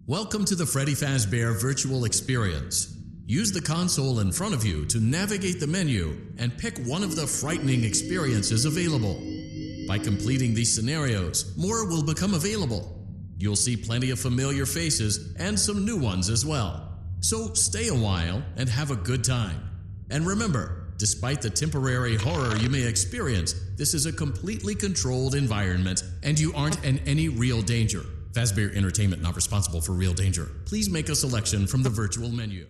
Welcome to the Freddy Fazbear Virtual Experience. Use the console in front of you to navigate the menu and pick one of the frightening experiences available. By completing these scenarios, more will become available. You'll see plenty of familiar faces and some new ones as well. So stay a while and have a good time. And remember, despite the temporary horror you may experience, this is a completely controlled environment and you aren't in any real danger. Fazbear Entertainment not responsible for real danger. Please make a selection from the virtual menu.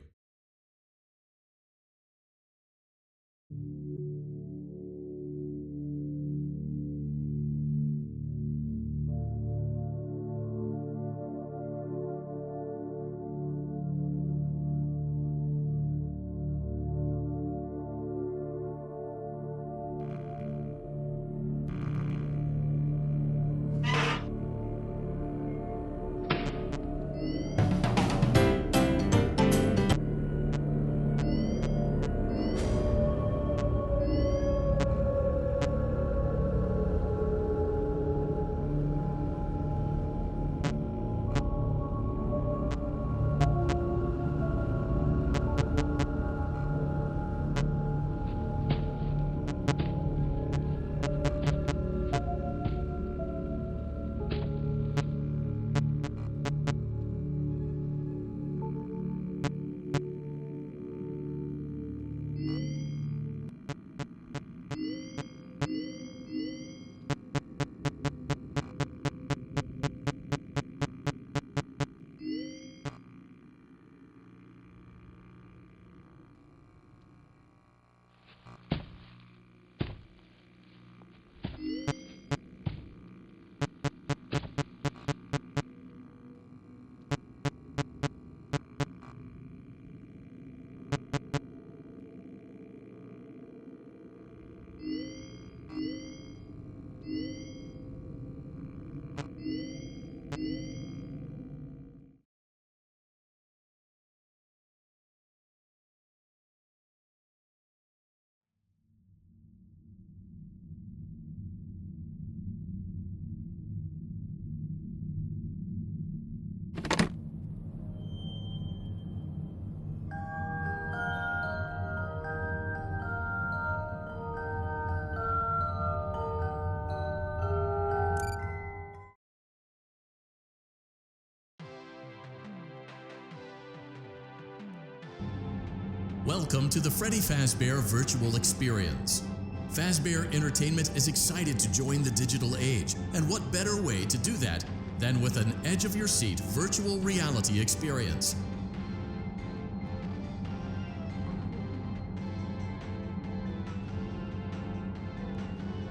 Welcome to the Freddy Fazbear Virtual Experience. Fazbear Entertainment is excited to join the digital age, and what better way to do that than with an edge-of-your-seat virtual reality experience.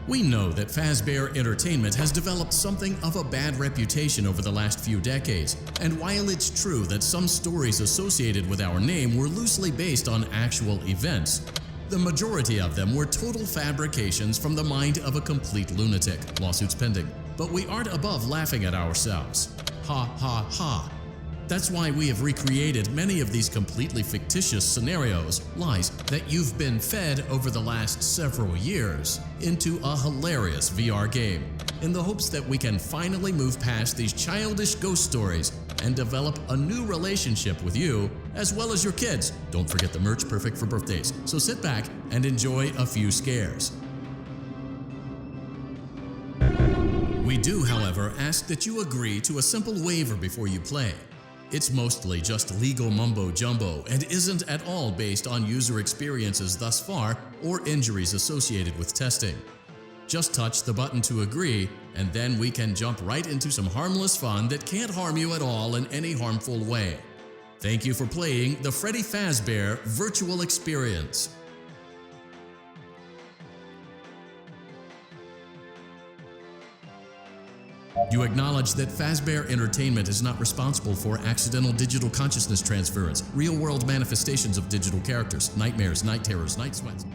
We know that Fazbear Entertainment has developed something of a bad reputation over the last few decades, and while it's true that some stories associated with our name were loosely based on actual events, the majority of them were total fabrications from the mind of a complete lunatic, lawsuits pending. But we aren't above laughing at ourselves. Ha ha ha. That's why we have recreated many of these completely fictitious scenarios, lies that you've been fed over the last several years, into a hilarious VR game, in the hopes that we can finally move past these childish ghost stories and develop a new relationship with you, as well as your kids. Don't forget the merch, perfect for birthdays. So sit back and enjoy a few scares. We do, however, ask that you agree to a simple waiver before you play. It's mostly just legal mumbo-jumbo and isn't at all based on user experiences thus far or injuries associated with testing. Just touch the button to agree, and then we can jump right into some harmless fun that can't harm you at all in any harmful way. Thank you for playing the Freddy Fazbear Virtual Experience. You acknowledge that Fazbear Entertainment is not responsible for accidental digital consciousness transference, real-world manifestations of digital characters, nightmares, night terrors, night sweats.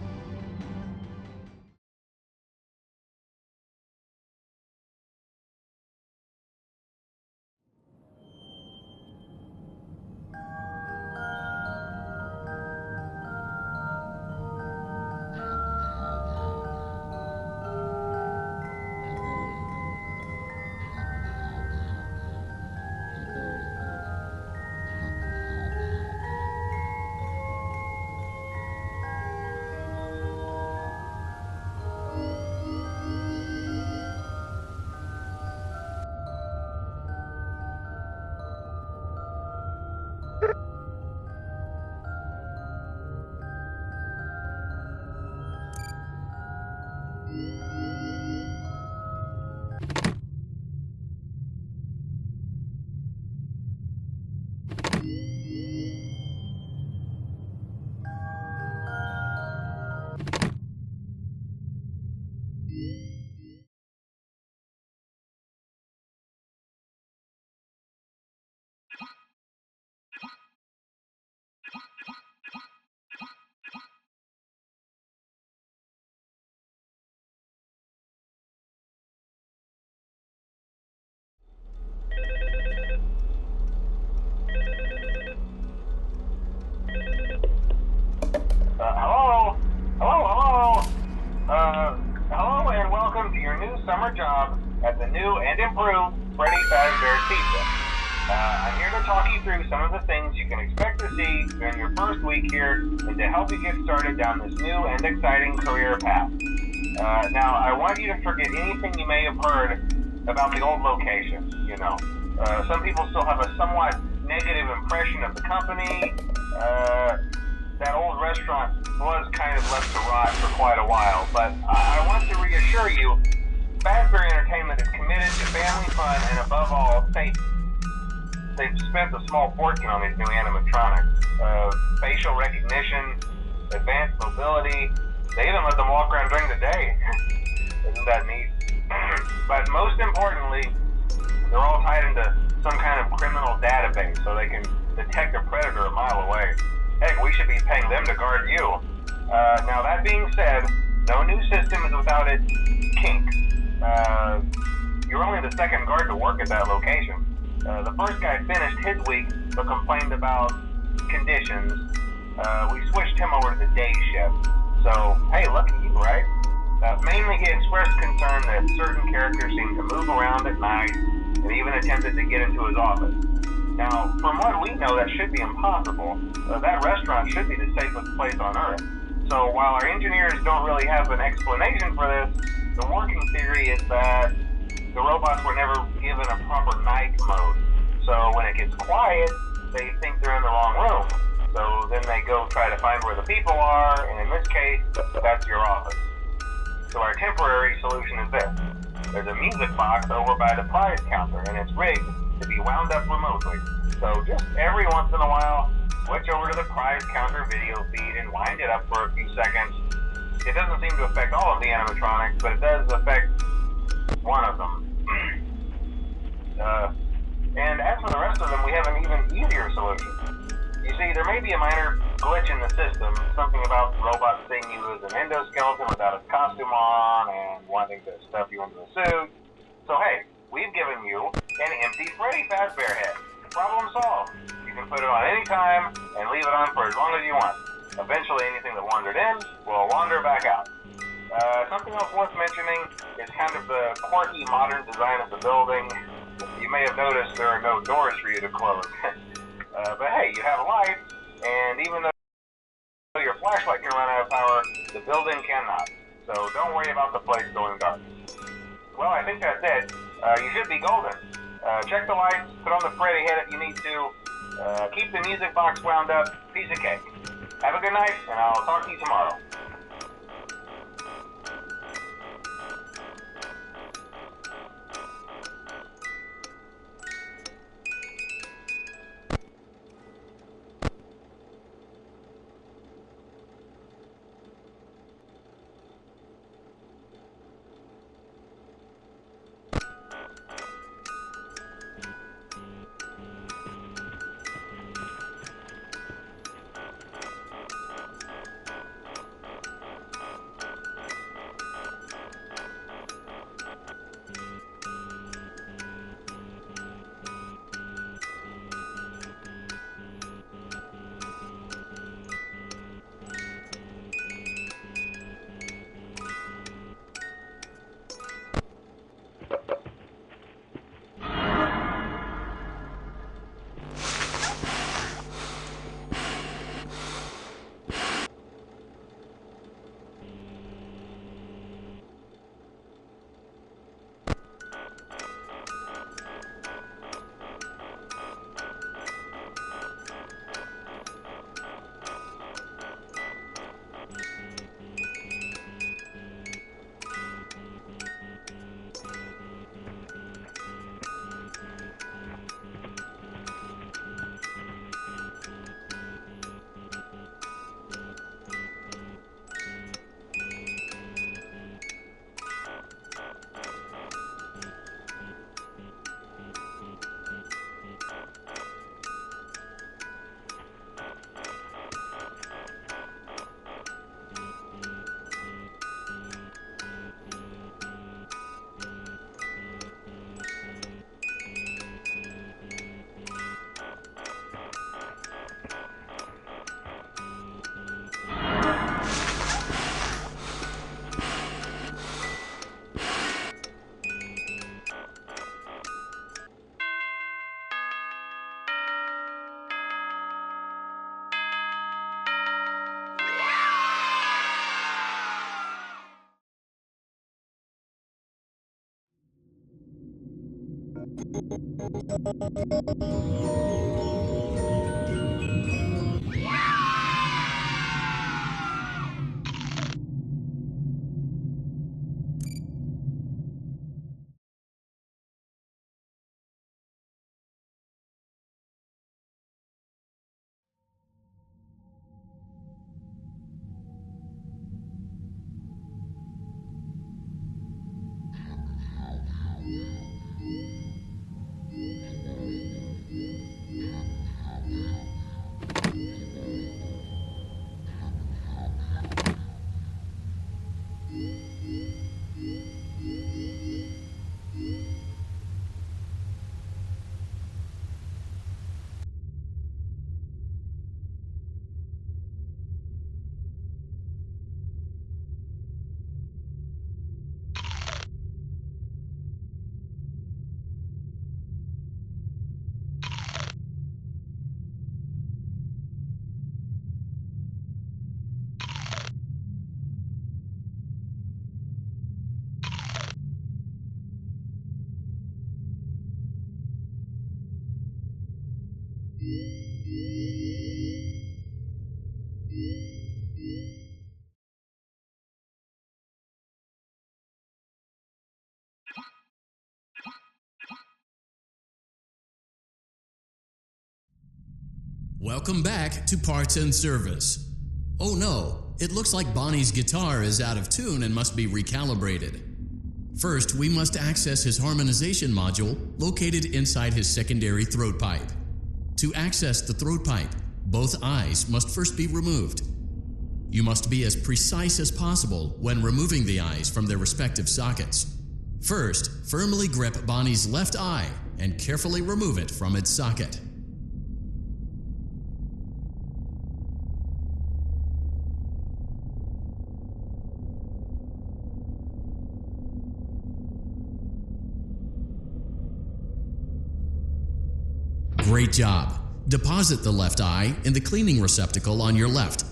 Hello and welcome to your new summer job at the new and improved Freddy Fazbear's Pizza. I'm here to talk you through some of the things you can expect to see during your first week here and to help you get started down this new and exciting career path. Now, I want you to forget anything you may have heard about the old location, some people still have a somewhat negative impression of the company. That old restaurant was kind of left to rot for quite a while, but I want to reassure you, Fazbear Entertainment is committed to family fun and above all, safety. They've spent a small fortune on these new animatronics. Facial recognition, advanced mobility, they even let them walk around during the day. Isn't that neat? But most importantly, they're all tied into some kind of criminal database so they can detect a predator a mile away. Heck, we should be paying them to guard you. Now that being said, no new system is without its kinks. You're only the second guard to work at that location. The first guy finished his week but complained about conditions. We switched him over to the day shift. So, hey, lucky you, right? Mainly he expressed concern that certain characters seemed to move around at night and even attempted to get into his office. Now, from what we know, that should be impossible. That restaurant should be the safest place on Earth. So while our engineers don't really have an explanation for this, the working theory is that the robots were never given a proper night mode. So when it gets quiet, they think they're in the wrong room. So then they go try to find where the people are, and in this case, that's your office. So our temporary solution is this. There's a music box over by the prize counter, and it's rigged to be wound up remotely. So just every once in a while, switch over to the prize counter video feed and wind it up for a few seconds. It doesn't seem to affect all of the animatronics, but it does affect one of them. And as for the rest of them, we have an even easier solution. You see, there may be a minor glitch in the system, something about the robot seeing you as an endoskeleton without its costume on and wanting to stuff you into a suit. So hey, we've given you an empty Freddy Fazbear head. Problem solved. You can put it on any time and leave it on for as long as you want. Eventually anything that wandered in will wander back out. Something else worth mentioning is kind of the quirky modern design of the building. You may have noticed there are no doors for you to close. But hey, you have lights, and even though your flashlight can run out of power, the building cannot. So don't worry about the place going dark. Well, I think that's it. You should be golden. Check the lights, put on the Freddy head if you need to. Keep the music box wound up. Piece of cake. Have a good night, and I'll talk to you tomorrow. Welcome back to Parts and Service. Oh no, it looks like Bonnie's guitar is out of tune and must be recalibrated. First, we must access his harmonization module located inside his secondary throat pipe. To access the throat pipe, both eyes must first be removed. You must be as precise as possible when removing the eyes from their respective sockets. First, firmly grip Bonnie's left eye and carefully remove it from its socket. Great job! Deposit the left eye in the cleaning receptacle on your left.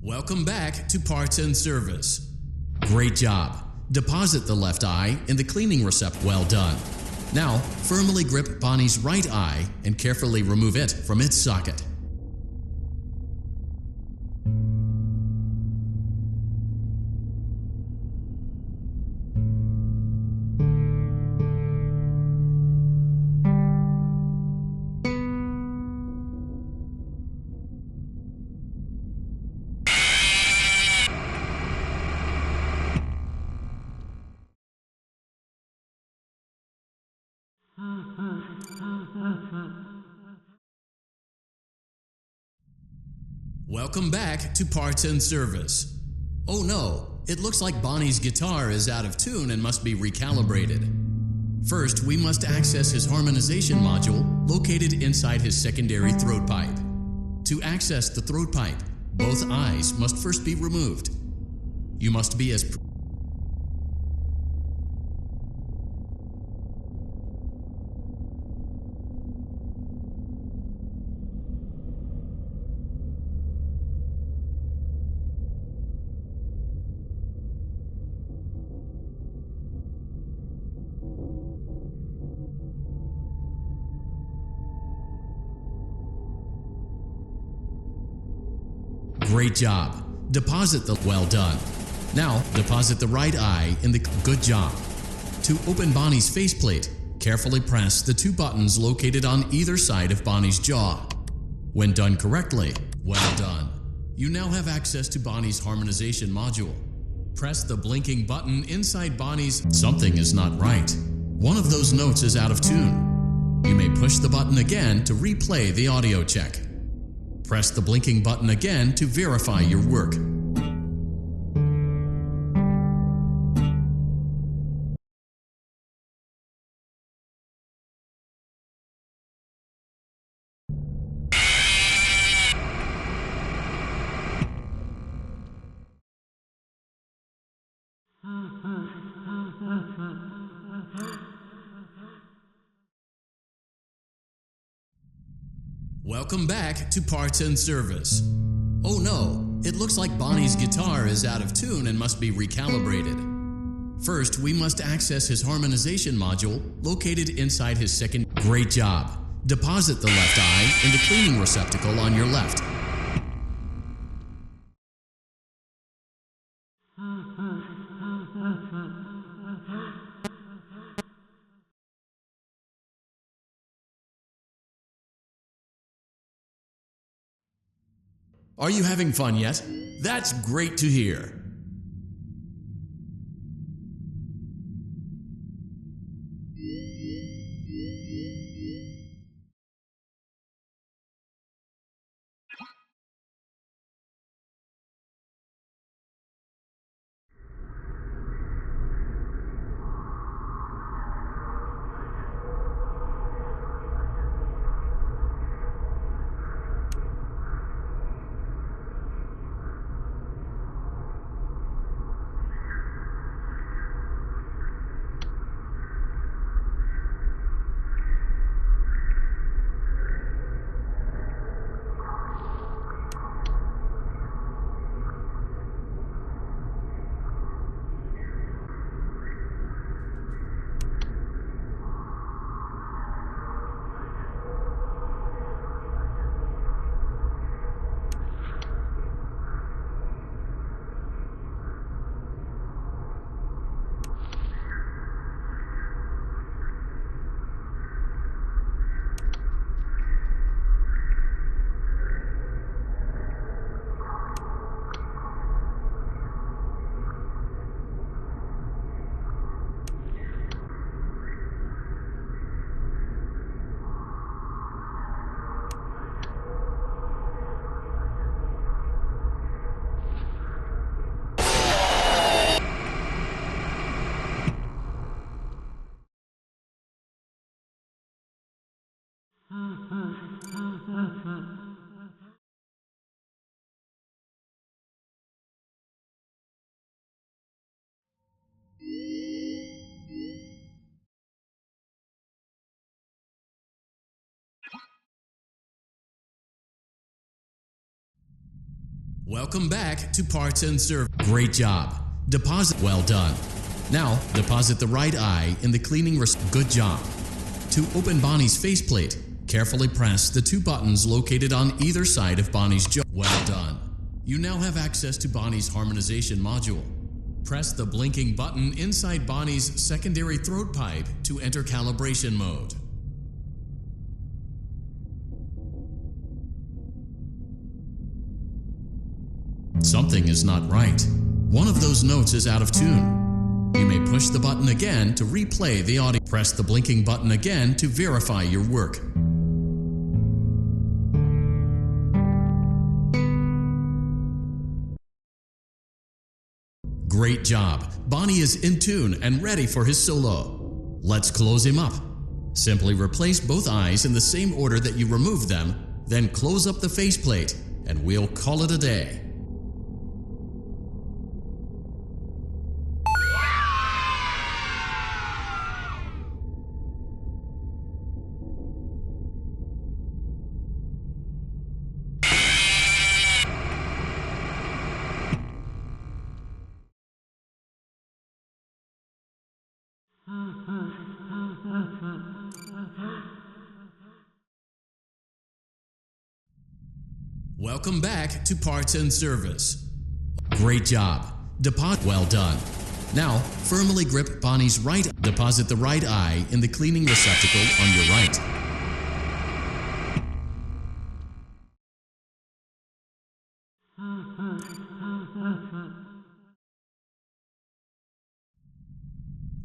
Welcome back to Parts and Service. Great job! Deposit the left eye in the cleaning receptacle. Well done. Now, firmly grip Bonnie's right eye and carefully remove it from its socket. Welcome back to Parts and Service. Oh no, it looks like Bonnie's guitar is out of tune and must be recalibrated. First, we must access his harmonization module located inside his secondary throat pipe. To access the throat pipe, both eyes must first be removed. You must be as Great job! Deposit the well done. Now, deposit the right eye in the good job. To open Bonnie's faceplate, carefully press the two buttons located on either side of Bonnie's jaw. When done correctly, well done. You now have access to Bonnie's harmonization module. Press the blinking button inside Bonnie's "Something is not right." One of those notes is out of tune. You may push the button again to replay the audio check. Press the blinking button again to verify your work. Welcome back to Parts and Service. Oh no, it looks like Bonnie's guitar is out of tune and must be recalibrated. First, we must access his harmonization module located inside his second. Great job. Deposit the left eye in the cleaning receptacle on your left. Are you having fun yet? That's great to hear. Welcome back to Parts and Service. Great job. Deposit. Well done. Now, deposit the right eye in the cleaning. Good job. To open Bonnie's faceplate, carefully press the two buttons located on either side of Bonnie's jaw. Well done. You now have access to Bonnie's harmonization module. Press the blinking button inside Bonnie's secondary throat pipe to enter calibration mode. Something is not right. One of those notes is out of tune. You may push the button again to replay the audio. Press the blinking button again to verify your work. Great job. Bonnie is in tune and ready for his solo. Let's close him up. Simply replace both eyes in the same order that you removed them, then close up the faceplate, and we'll call it a day. Welcome back to Parts and Service. Great job. Deposit. Well done. Now, firmly grip Bonnie's right. Deposit the right eye in the cleaning receptacle on your right.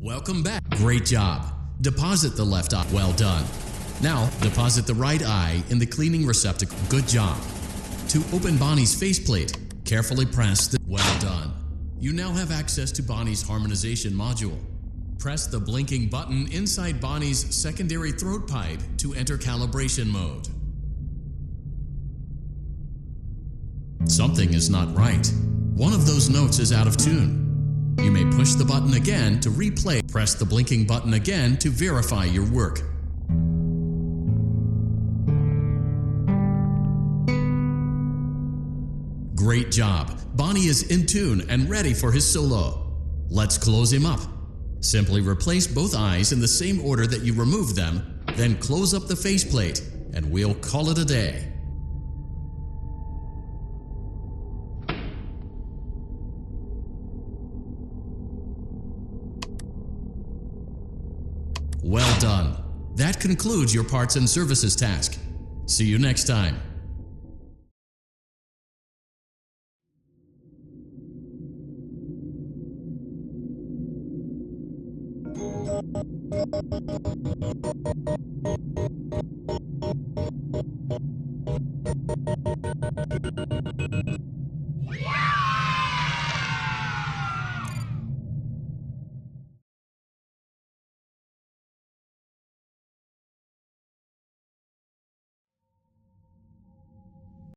Welcome back. Great job. Deposit the left eye. Well done. Now, deposit the right eye in the cleaning receptacle. Good job. To open Bonnie's faceplate, carefully press the... Well done. You now have access to Bonnie's harmonization module. Press the blinking button inside Bonnie's secondary throat pipe to enter calibration mode. Something is not right. One of those notes is out of tune. You may push the button again to replay. Press the blinking button again to verify your work. Great job. Bonnie is in tune and ready for his solo. Let's close him up. Simply replace both eyes in the same order that you removed them, then close up the faceplate, and we'll call it a day. Well done. That concludes your parts and services task. See you next time.